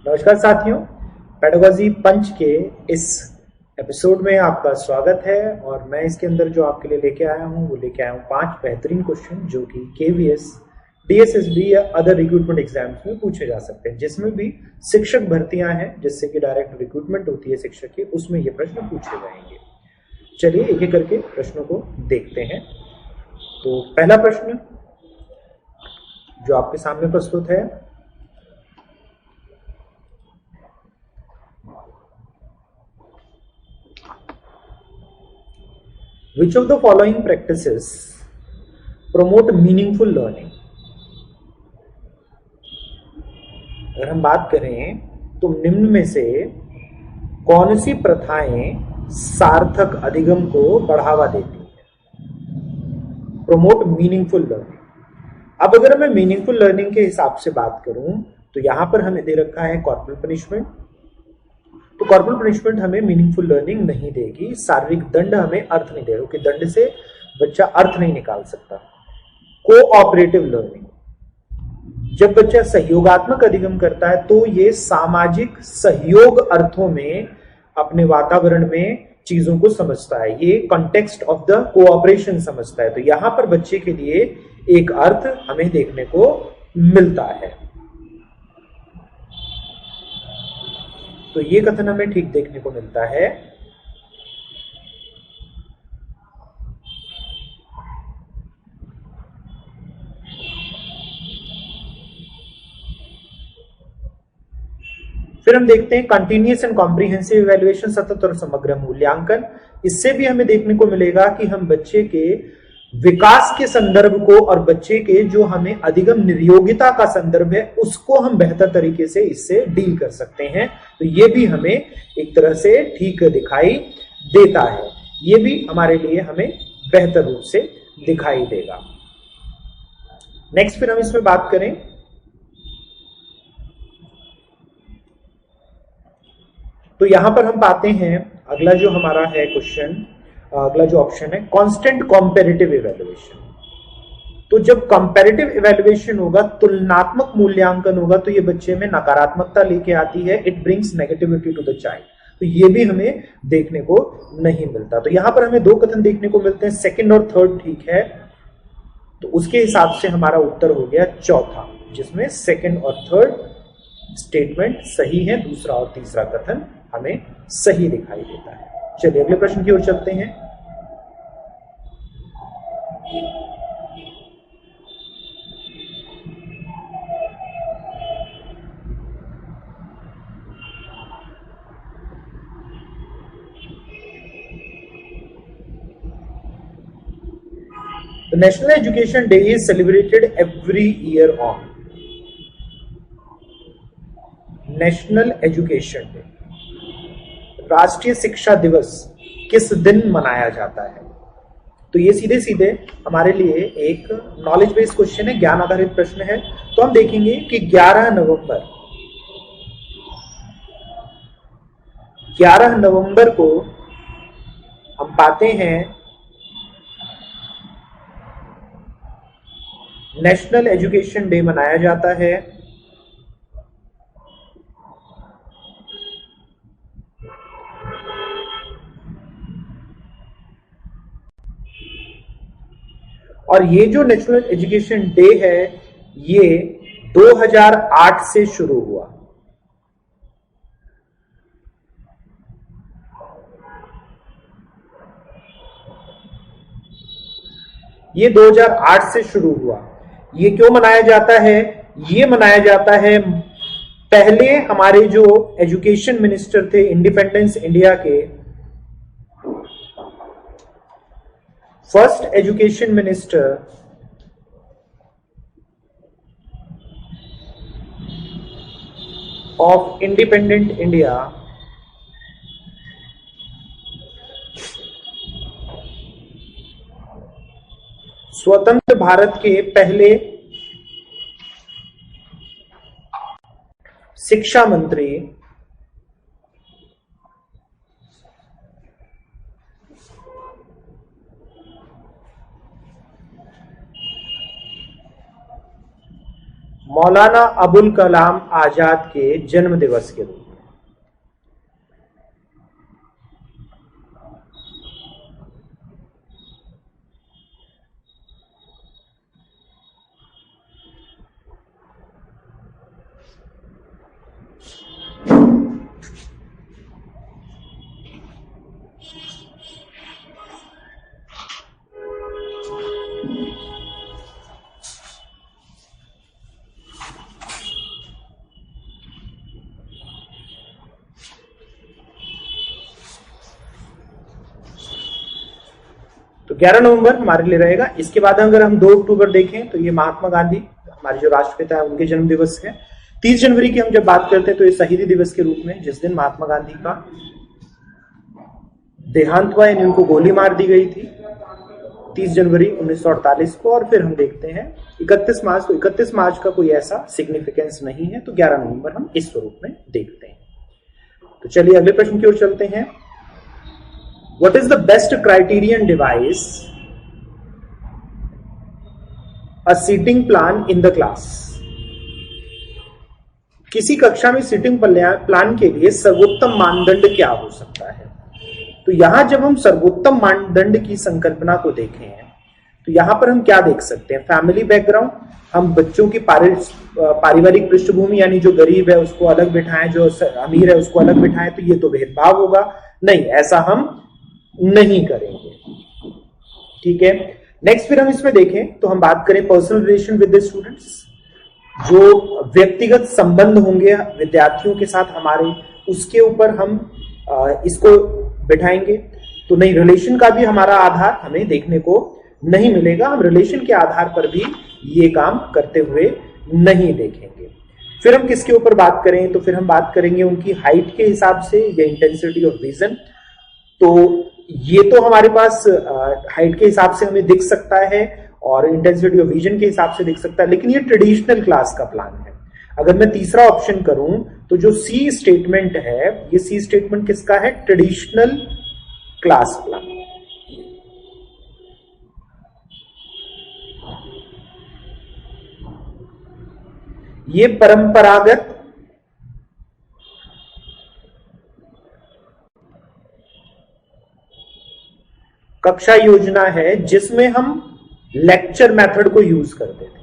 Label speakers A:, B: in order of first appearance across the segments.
A: नमस्कार साथियों, पेडागोजी पंच के इस एपिसोड में आपका स्वागत है। और मैं इसके अंदर जो आपके लिए लेके आया हूँ वो लेके आया हूँ 5 बेहतरीन क्वेश्चन जो कि केवीएस, डीएसएसबी या अदर रिक्रूटमेंट एग्जाम्स में पूछे जा सकते हैं, जिसमें भी शिक्षक भर्तियां हैं जिससे कि डायरेक्ट रिक्रूटमेंट होती है शिक्षक की, उसमें ये प्रश्न पूछे जाएंगे। चलिए एक एक करके प्रश्नों को देखते हैं। तो पहला प्रश्न जो आपके सामने प्रस्तुत है, which of the following practices promote meaningful learning? अगर हम बात करें तो निम्न में से कौन सी प्रथाएं सार्थक अधिगम को बढ़ावा देती हैं? Promote meaningful learning. अब अगर मैं मीनिंगफुल लर्निंग के हिसाब से बात करूं तो यहां पर हमें दे रखा है कॉर्पोरल पनिशमेंट। तो कॉर्पोरल पनिशमेंट हमें मीनिंगफुल लर्निंग नहीं देगी। शारीरिक दंड हमें अर्थ नहीं देगा क्योंकि दंड से बच्चा अर्थ नहीं निकाल सकता। कोऑपरेटिव लर्निंग, जब बच्चा सहयोगात्मक अधिगम करता है तो ये सामाजिक सहयोग अर्थों में अपने वातावरण में चीजों को समझता है, ये कॉन्टेक्स्ट ऑफ द कोऑपरेशन समझता है। तो यहां पर बच्चे के लिए एक अर्थ हमें देखने को मिलता है। तो ये कथन हमें ठीक देखने को मिलता है। फिर हम देखते हैं कंटिन्यूअस एंड कॉम्प्रिहेंसिव इवैल्यूएशन, सतत और समग्र मूल्यांकन। इससे भी हमें देखने को मिलेगा कि हम बच्चे के विकास के संदर्भ को और बच्चे के जो हमें अधिगम निर्योग्यता का संदर्भ है उसको हम बेहतर तरीके से इससे डील कर सकते हैं। तो ये भी हमें एक तरह से ठीक दिखाई देता है, ये भी हमारे लिए हमें बेहतर रूप से दिखाई देगा। नेक्स्ट फिर हम इसमें बात करें तो यहां पर हम पाते हैं अगला जो हमारा है क्वेश्चन, अगला जो ऑप्शन है कांस्टेंट कॉम्पेरेटिव इवैल्यूएशन। तो जब कंपैरेटिव इवैल्यूएशन होगा, तुलनात्मक मूल्यांकन होगा, तो ये बच्चे में नकारात्मकता लेके आती है। It brings negativity to the child. तो ये भी हमें देखने को नहीं मिलता। तो यहां पर हमें दो कथन देखने को मिलते हैं, सेकंड और थर्ड ठीक है। तो उसके हिसाब से हमारा उत्तर हो गया चौथा, जिसमें सेकंड और थर्ड स्टेटमेंट सही है, दूसरा और तीसरा कथन हमें सही दिखाई देता है। चलिए अगले प्रश्न की ओर चलते हैं। The National Education Day is celebrated every year on. National education day, राष्ट्रीय शिक्षा दिवस किस दिन मनाया जाता है? तो ये सीधे सीधे हमारे लिए एक नॉलेज बेस्ड क्वेश्चन है, ज्ञान आधारित प्रश्न है। तो हम देखेंगे कि 11 नवंबर को हम पाते हैं नेशनल एजुकेशन डे मनाया जाता है। और ये जो नेशनल एजुकेशन डे है ये 2008 से शुरू हुआ। ये 2008 से शुरू हुआ। ये क्यों मनाया जाता है? ये मनाया जाता है, पहले हमारे जो एजुकेशन मिनिस्टर थे इंडिपेंडेंस इंडिया के, first education minister of independent India स्वतंत्र भारत के पहले शिक्षा मंत्री मौलाना अबुल कलाम आजाद के जन्म दिवस के रूप में। तो 11 नवंबर हमारे लिए रहेगा। इसके बाद अगर हम 2 अक्टूबर देखें तो ये महात्मा गांधी हमारे जो राष्ट्रपिता है उनके जन्म दिवस है। 30 जनवरी की हम जब बात करते हैं तो ये शहीदी दिवस के रूप में, जिस दिन महात्मा गांधी का देहांत हुआ, यानी उनको गोली मार दी गई थी 30 जनवरी 1948 को। और फिर हम देखते हैं 31 मार्च को। 31 मार्च का कोई ऐसा सिग्निफिकेंस नहीं है, तो 11 नवंबर हम इस स्वरूप में देखते हैं। तो चलिए अगले प्रश्न की ओर चलते हैं। What is the best criterion device a seating plan in the class? किसी कक्षा में सीटिंग प्लान के लिए सर्वोत्तम मानदंड क्या हो सकता है? तो यहां जब हम सर्वोत्तम मानदंड की संकल्पना को देखें तो यहां पर हम क्या देख सकते हैं? फैमिली बैकग्राउंड, हम बच्चों की पारिवारिक पृष्ठभूमि, यानी जो गरीब है उसको अलग बिठाएं, जो अमीर है उसको अलग बिठाएं, तो ये तो भेदभाव होगा। नहीं, ऐसा हम नहीं करेंगे। ठीक है। नेक्स्ट फिर हम इसमें देखें तो हम बात करें personal relation with the students, जो व्यक्तिगत संबंध होंगे विद्यार्थियों के साथ हमारे, उसके ऊपर हम इसको बिठाएंगे। तो नहीं, रिलेशन का भी हमारा आधार हमें देखने को नहीं मिलेगा। हम रिलेशन के आधार पर भी ये काम करते हुए नहीं देखेंगे। फिर हम किसके ऊपर बात करें तो फिर हम बात करेंगे उनकी हाइट के हिसाब से या इंटेंसिटी ऑफ विजन। तो ये तो हमारे पास हाइट के हिसाब से हमें दिख सकता है और इंटेंसिटी ऑफ विजन के हिसाब से दिख सकता है, लेकिन ये ट्रेडिशनल क्लास का प्लान है। अगर मैं तीसरा ऑप्शन करूं तो जो सी स्टेटमेंट है, ये सी स्टेटमेंट किसका है? Traditional class plan. ये परंपरागत कक्षा योजना है जिसमें हम लेक्चर मेथड को यूज करते थे।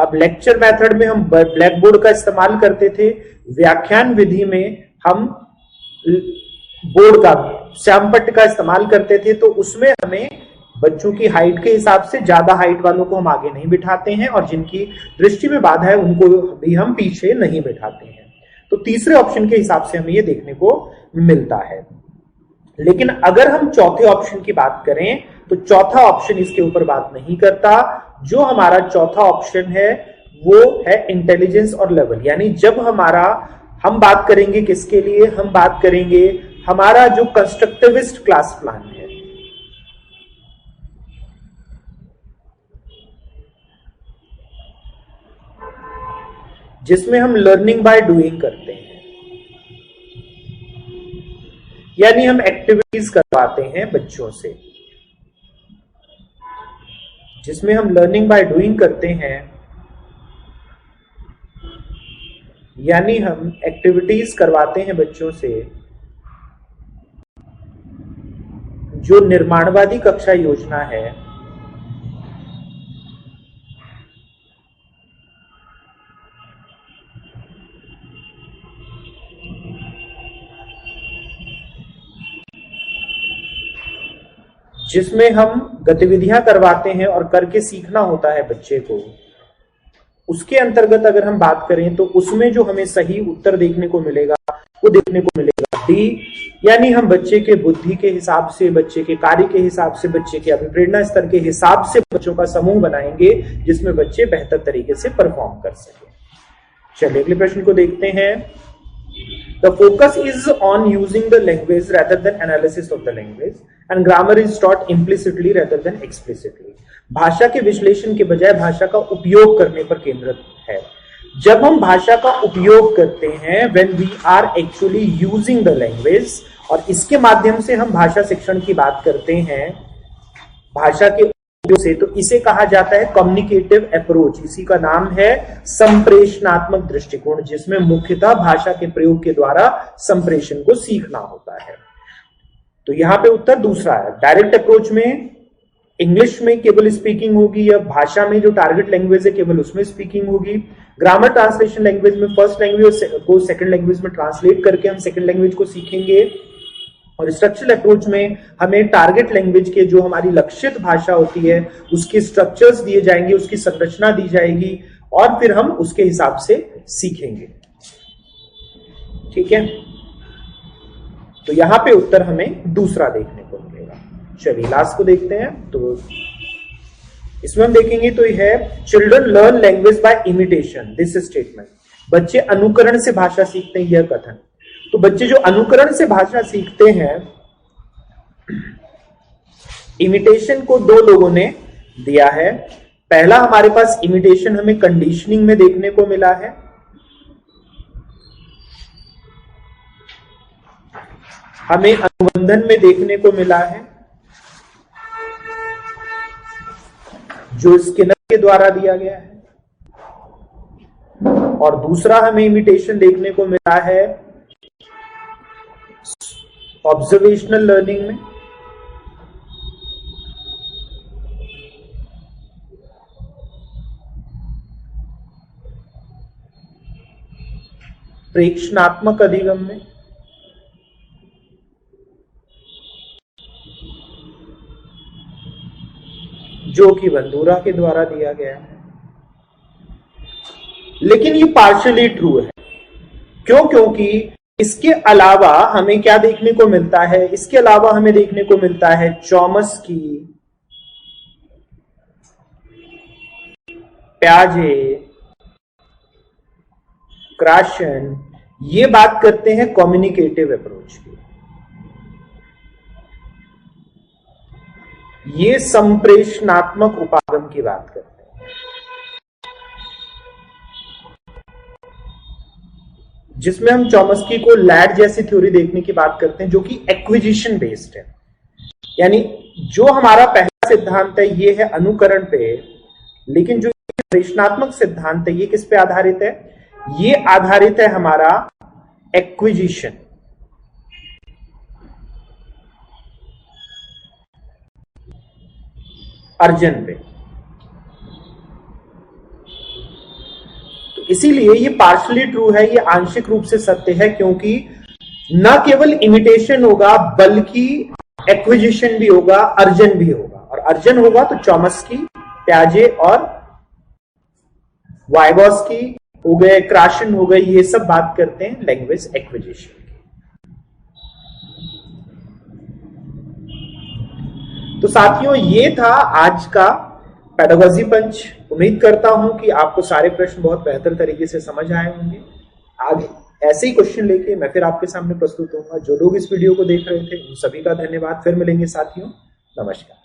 A: अब लेक्चर मेथड में हम ब्लैक बोर्ड का इस्तेमाल करते थे, व्याख्यान विधि में हम बोर्ड का श्यामपट्ट का इस्तेमाल करते थे। तो उसमें हमें बच्चों की हाइट के हिसाब से ज्यादा हाइट वालों को हम आगे नहीं बिठाते हैं और जिनकी दृष्टि में बाधा है उनको भी हम पीछे नहीं बिठाते हैं। तो तीसरे ऑप्शन के हिसाब से हमें ये देखने को मिलता है। लेकिन अगर हम चौथे ऑप्शन की बात करें तो चौथा ऑप्शन इसके ऊपर बात नहीं करता। जो हमारा चौथा ऑप्शन है वो है इंटेलिजेंस और लेवल, यानी जब हम बात करेंगे किसके लिए? हम बात करेंगे हमारा जो कंस्ट्रक्टिविस्ट क्लास प्लान है, जिसमें हम लर्निंग बाय डूइंग करते हैं, यानी हम एक्टिविटीज करवाते हैं बच्चों से, जिसमें हम लर्निंग बाय डूइंग करते हैं, यानी हम एक्टिविटीज करवाते हैं बच्चों से। जो निर्माणवादी कक्षा योजना है, जिसमें हम गतिविधियां करवाते हैं और करके सीखना होता है बच्चे को, उसके अंतर्गत अगर हम बात करें तो उसमें जो हमें सही उत्तर देखने को मिलेगा वो देखने को मिलेगा डी, यानी हम बच्चे के बुद्धि के हिसाब से, बच्चे के कार्य के हिसाब से, बच्चे के अभिप्रेरणा स्तर के हिसाब से बच्चों का समूह बनाएंगे जिसमें बच्चे बेहतर तरीके से परफॉर्म कर सके। चलिए अगले प्रश्न को देखते हैं। The focus is on using the language rather than analysis of the language, and grammar is taught implicitly rather than explicitly. भाषा के विश्लेषण के बजाय भाषा का उपयोग करने पर केंद्रित है। जब हम भाषा का उपयोग करते हैं, when we are actually using the language, और इसके माध्यम से हम भाषा शिक्षण की बात करते हैं, भाषा के से, तो इसे कहा जाता है कम्युनिकेटिव अप्रोच। इसी का नाम है संप्रेषणात्मक दृष्टिकोण, जिसमें मुख्यतः भाषा के प्रयोग के द्वारा संप्रेषण को सीखना होता है। तो यहां पे उत्तर दूसरा है। डायरेक्ट अप्रोच में इंग्लिश में केवल स्पीकिंग होगी, या भाषा में जो टारगेट लैंग्वेज है केवल उसमें स्पीकिंग होगी। ग्रामर ट्रांसलेशन लैंग्वेज में फर्स्ट लैंग्वेज को सेकंड लैंग्वेज में ट्रांसलेट करके हम सेकंड लैंग्वेज को सीखेंगे। और स्ट्रक्चरल अप्रोच में हमें टारगेट लैंग्वेज के जो हमारी लक्षित भाषा होती है उसके स्ट्रक्चर्स दिए जाएंगे, उसकी संरचना दी जाएगी, और फिर हम उसके हिसाब से सीखेंगे। ठीक है, तो यहां पे उत्तर हमें दूसरा देखने को मिलेगा। चलिए लास्ट को देखते हैं। तो इसमें हम देखेंगे तो यह है children learn language by imitation, this statement. बच्चे अनुकरण से भाषा सीखते हैं, यह कथन। तो बच्चे जो अनुकरण से भाषा सीखते हैं, इमिटेशन को दो लोगों ने दिया है। पहला हमारे पास इमिटेशन हमें कंडीशनिंग में देखने को मिला है, हमें अनुबंधन में देखने को मिला है जो स्किनर के द्वारा दिया गया है, और दूसरा हमें इमिटेशन देखने को मिला है ऑब्जर्वेशनल लर्निंग में। प्रेक्षणात्मक अधिगम में, जो कि बंदूरा के द्वारा दिया गया है। लेकिन ये पार्शियली ट्रू है। क्यों? क्योंकि इसके अलावा हमें क्या देखने को मिलता है? इसके अलावा हमें देखने को मिलता है चॉमस्की, प्याजे, क्राशन, ये बात करते हैं कम्युनिकेटिव अप्रोच की। ये संप्रेषणात्मक उपागम की बात करते हैं, जिसमें हम चॉमस्की को लैड जैसी थ्योरी देखने की बात करते हैं, जो कि एक्विजिशन बेस्ड है। यानी जो हमारा पहला सिद्धांत है ये है अनुकरण पे, लेकिन जो संप्रेषणात्मक सिद्धांत है ये किस पे आधारित है? ये आधारित है हमारा एक्विजिशन, अर्जन पे। तो इसीलिए ये पार्शियली ट्रू है, ये आंशिक रूप से सत्य है, क्योंकि न केवल इमिटेशन होगा बल्कि एक्विजिशन भी होगा, अर्जन भी होगा। और अर्जन होगा तो चॉमस्की, प्याजे और वाइगोस्की हो गए, क्राशन हो गए, ये सब बात करते हैं लैंग्वेज एक्विजिशन की। तो साथियों ये था आज का पेडागोजी पंच। उम्मीद करता हूं कि आपको सारे प्रश्न बहुत बेहतर तरीके से समझ आए होंगे। आगे ऐसे ही क्वेश्चन लेके मैं फिर आपके सामने प्रस्तुत होऊंगा। जो लोग इस वीडियो को देख रहे थे उन सभी का धन्यवाद। फिर मिलेंगे साथियों, नमस्कार।